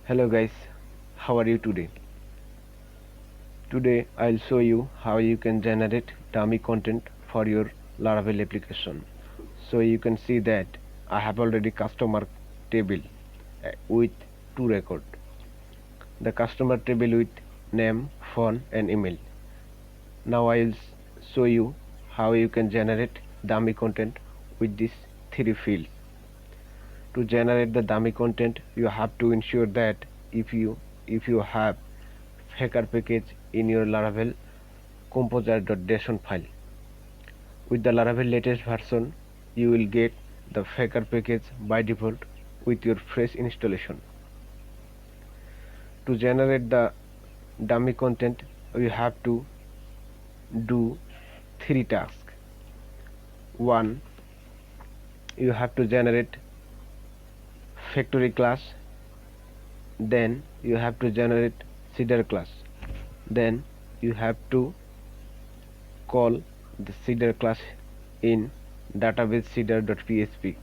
Hello guys, how are you today? Today I'll show you how you can generate dummy content for your Laravel application. So you can see that I have already customer table with two record. The customer table with name, phone and email. Now I'll show you how you can generate dummy content with these three fields. To generate the dummy content, you have to ensure that if you have hacker package in your Laravel composer.json file. With the Laravel latest version, you will get the hacker package by default with your fresh installation. To generate the dummy content, you have to do three tasks. One, you have to generate factory class, then you have to generate seeder class, then you have to call the seeder class in database seeder.php.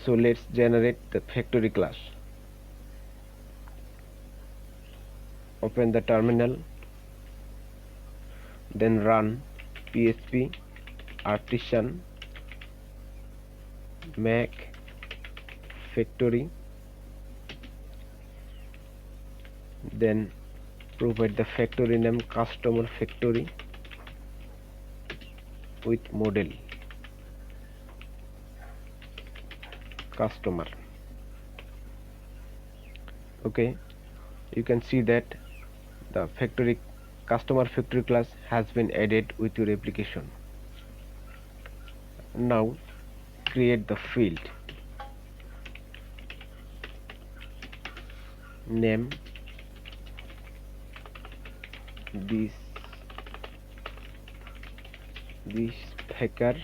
So let's generate the factory class. Open the terminal, then run php artisan make factory, then provide the factory name customer factory with model customer. Okay, you can see that the factory customer factory class has been added with your application. Now create the field name this hacker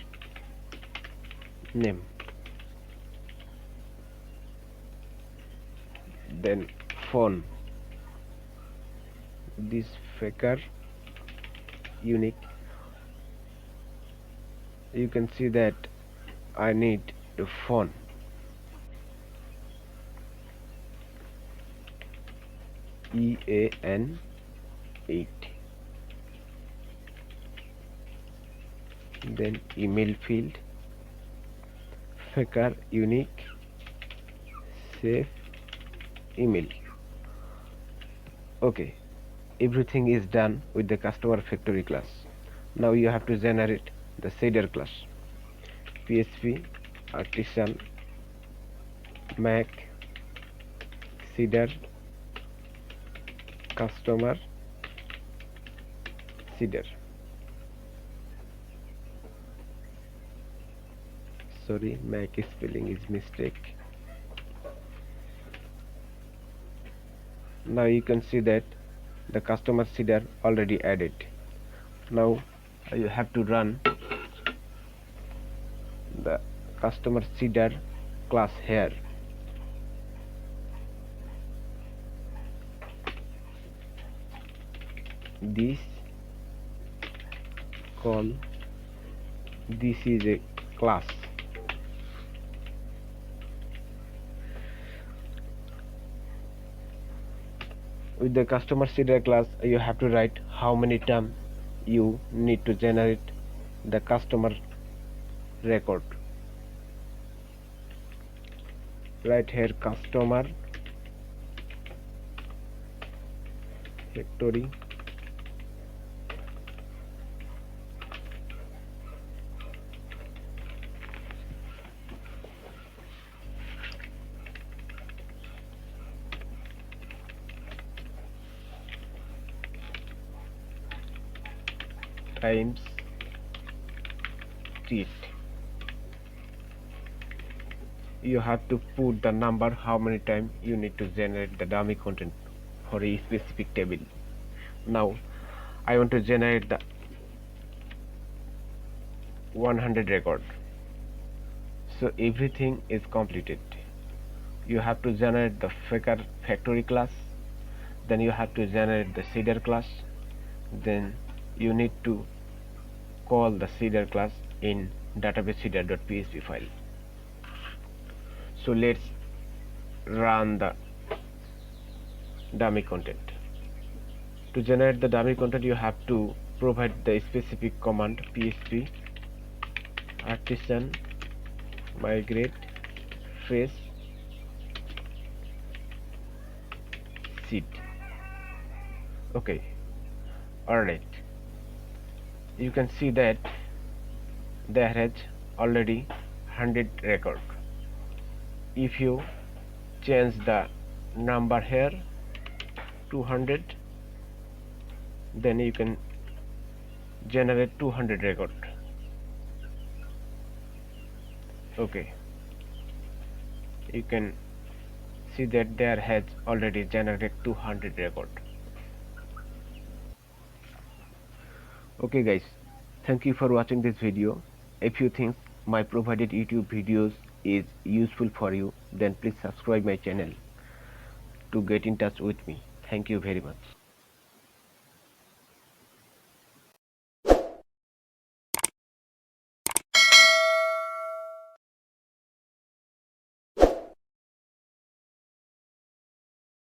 name, then phone this hacker unique. You can see that I need the phone. EAN 8, then email field hacker unique save email. Okay, everything is done with the customer factory class. Now you have to generate the seeder class. PHP artisan make seeder customer seeder. Sorry, Mac spelling is mistake. Now you can see that the customer seeder already added. Now you have to run the customer seeder class here. This call this is a class. With the customer seeder class, you have to write how many times you need to generate the customer record. Right here customer factory times it. You have to put the number how many times you need to generate the dummy content for a specific table. Now I want to generate the 100 record. So everything is completed. You have to generate the faker factory class, then you have to generate the seeder class, then you need to call the seeder class in database seeder.php file. So let's run the dummy content. To generate the dummy content, you have to provide the specific command php artisan migrate fresh seed. Okay, alright. You can see that there has already 100 record. If you change the number here to 100, then you can generate 200 record. Okay, you can see that there has already generated 200 record. Okay guys, thank you for watching this video. If you think my provided YouTube videos is useful for you, then please subscribe my channel to get in touch with me. Thank you very much.